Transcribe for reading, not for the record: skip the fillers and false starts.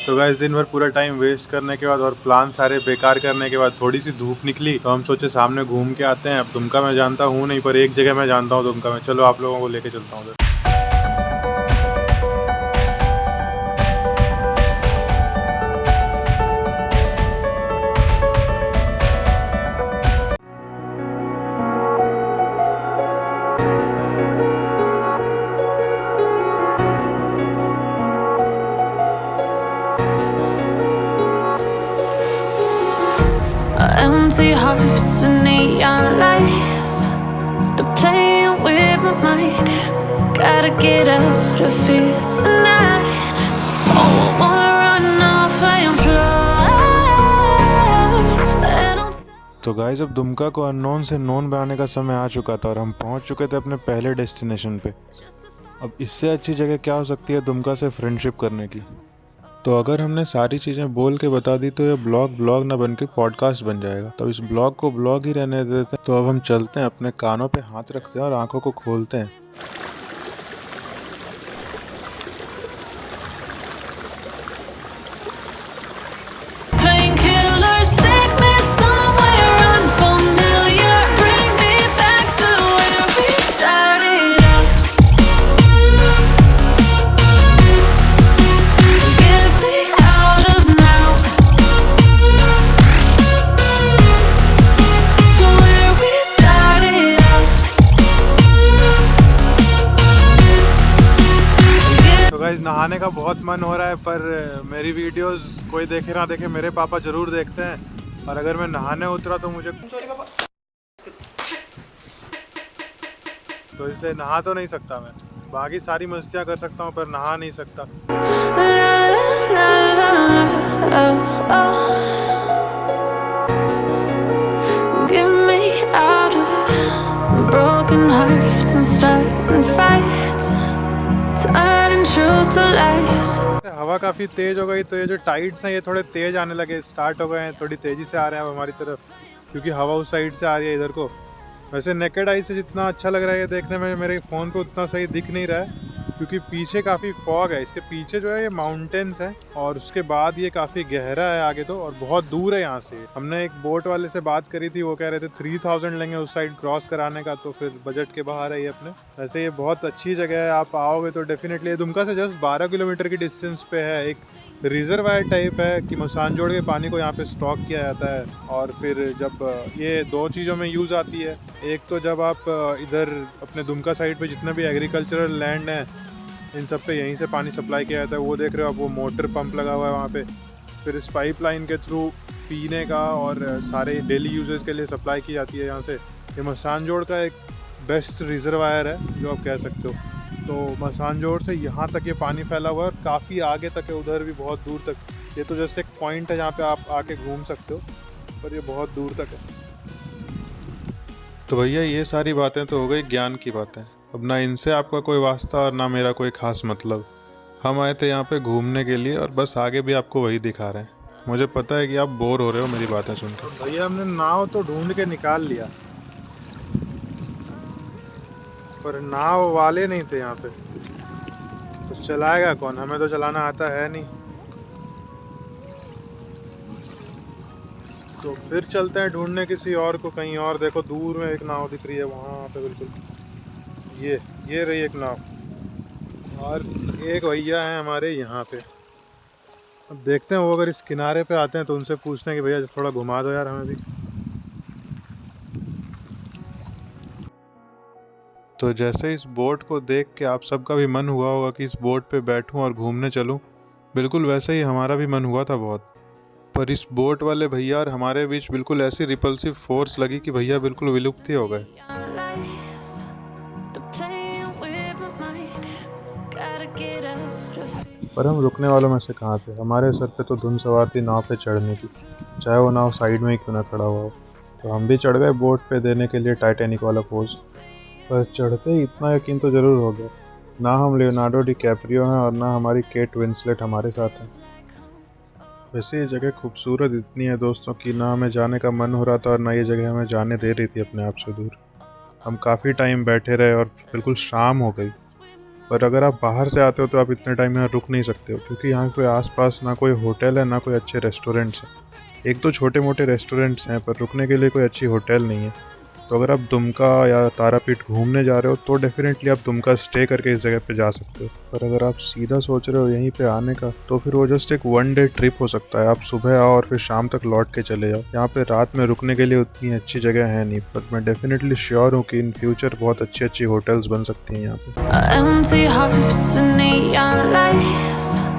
तो गाइस दिन भर पूरा टाइम वेस्ट करने के बाद और प्लान सारे बेकार करने के बाद थोड़ी सी धूप निकली तो हम सोचे सामने घूम के आते हैं। अब दुमका मैं जानता हूँ नहीं, पर एक जगह मैं जानता हूँ दुमका में। चलो आप लोगों को लेके चलता हूँ उधर। Empty hearts and neon lights, they're playing with my mind. Gotta get out of here tonight. Oh, I wanna run off and fly. तो गाइस अब दुमका को अननोन से नोन बनाने का समय आ चुका था और हम पहुंच चुके थे अपने पहले डेस्टिनेशन पे। अब इससे अच्छी जगह क्या हो सकती है दुमका से फ्रेंडशिप करने की। तो अगर हमने सारी चीज़ें बोल के बता दी तो ये ब्लॉग ना बन के पॉडकास्ट बन जाएगा। तो इस ब्लॉग को ब्लॉग ही रहने देते हैं। तो अब हम चलते हैं, अपने कानों पे हाथ रखते हैं और आंखों को खोलते हैं। नहाने का बहुत मन हो रहा है, पर मेरी वीडियोस कोई देखे ना देखे मेरे पापा जरूर देखते हैं। और अगर मैं नहाने उतरा तो मुझे तो इसलिए नहा तो नहीं सकता मैं। बाकी सारी मस्तियाँ कर सकता हूँ पर नहा नहीं सकता। हवा काफ़ी तेज़ हो गई तो ये जो टाइड्स हैं ये थोड़े तेज़ आने लगे, स्टार्ट हो गए हैं, थोड़ी तेज़ी से आ रहे हैं अब हमारी तरफ, क्योंकि हवा उस साइड से आ रही है इधर को। वैसे नेकेड आई से जितना अच्छा लग रहा है ये देखने में, मेरे फ़ोन पे उतना सही दिख नहीं रहा है क्योंकि पीछे काफ़ी फॉग है। इसके पीछे जो है ये माउंटेन्स हैं और उसके बाद ये काफ़ी गहरा है आगे तो, और बहुत दूर है यहाँ से। हमने एक बोट वाले से बात करी थी, वो कह रहे थे 3000 लेंगे उस साइड क्रॉस कराने का, तो फिर बजट के बाहर है ये अपने। वैसे ये बहुत अच्छी जगह है, आप आओगे तो डेफिनेटली। दुमका से जस्ट 12 किलोमीटर की डिस्टेंस पे है। एक रिजर्वायर टाइप है कि मसानजोड़ के पानी को यहाँ पे स्टॉक किया जाता है, और फिर जब ये दो चीज़ों में यूज़ आती है। एक तो जब आप इधर अपने दुमका साइड पे जितना भी एग्रीकल्चरल लैंड है इन सब पे यहीं से पानी सप्लाई किया जाता है, वो देख रहे हो आप, वो मोटर पंप लगा हुआ है वहाँ पे। फिर इस पाइपलाइन के थ्रू पीने का और सारे डेली यूजेस के लिए सप्लाई की जाती है यहाँ से। ये मसानजोड़ का एक बेस्ट रिजर्वायर है जो आप कह सकते हो। तो मसानजोड़ से यहाँ तक ये पानी फैला हुआ है और काफ़ी आगे तक है, उधर भी बहुत दूर तक। ये तो जस्ट एक पॉइंट है जहाँ पे आप आके घूम सकते हो, पर ये बहुत दूर तक है। तो भैया ये सारी बातें तो हो गई ज्ञान की बातें। अब ना इनसे आपका कोई वास्ता और ना मेरा कोई ख़ास मतलब। हम आए थे यहाँ पे घूमने के लिए और बस आगे भी आपको वही दिखा रहे हैं। मुझे पता है कि आप बोर हो रहे हो मेरी बातें सुनकर। भैया हमने नाव तो ढूंढ के निकाल लिया, पर नाव वाले नहीं थे यहाँ पे, तो चलाएगा कौन? हमें तो चलाना आता है नहीं। तो फिर चलते हैं ढूंढने किसी और को कहीं और। देखो दूर में एक नाव दिख रही है वहाँ पे, बिल्कुल ये रही एक नाव, और एक भैया हैं हमारे यहाँ पे। अब देखते हैं वो अगर इस किनारे पे आते हैं तो उनसे पूछते हैं कि भैया थोड़ा घुमा दो यार हमें भी। तो जैसे इस बोट को देख के आप सबका भी मन हुआ होगा कि इस बोट पे बैठूं और घूमने चलूं, बिल्कुल वैसे ही हमारा भी मन हुआ था बहुत। पर इस बोट वाले भैया और हमारे बीच बिल्कुल ऐसी रिपल्सिव फोर्स लगी कि भैया बिल्कुल विलुप्त ही हो गए। पर हम रुकने वालों में से कहाँ थे? हमारे सर पे तो धुन सवार थी नाव पे चढ़ने की, चाहे वो नाव साइड में ही क्यों ना खड़ा हुआ हो। तो हम भी चढ़ गए बोट पे देने के लिए टाइटैनिक वाला पोज। पर चढ़ते ही इतना यकीन तो ज़रूर हो गया, ना हम लियोनार्डो डिकैप्रियो हैं और ना हमारी केट विंसलेट हमारे साथ है। वैसे ये जगह खूबसूरत इतनी है दोस्तों कि ना हमें जाने का मन हो रहा था और ना ये जगह हमें जाने दे रही थी अपने आप से दूर। हम काफ़ी टाइम बैठे रहे और बिल्कुल शाम हो गई। पर अगर आप बाहर से आते हो तो आप इतने टाइम यहाँ रुक नहीं सकते हो, क्योंकि यहाँ पे आसपास ना कोई होटल है ना कोई अच्छे रेस्टोरेंट्स हैं। एक दो छोटे मोटे रेस्टोरेंट्स हैं पर रुकने के लिए कोई अच्छी होटल नहीं है। तो अगर आप दुमका या तारापीठ घूमने जा रहे हो तो डेफिनेटली आप दुमका स्टे करके इस जगह पे जा सकते हो। पर अगर आप सीधा सोच रहे हो यहीं पे आने का तो फिर वो जस्ट एक 1 डे ट्रिप हो सकता है। आप सुबह आओ और फिर शाम तक लौट के चले जाओ। यहाँ पे रात में रुकने के लिए उतनी अच्छी जगह है नहीं, पर मैं डेफिनेटली श्योर हूँ कि इन फ्यूचर बहुत अच्छी अच्छी होटल्स बन सकती हैं यहाँ पे। Empty hearts and neon lights.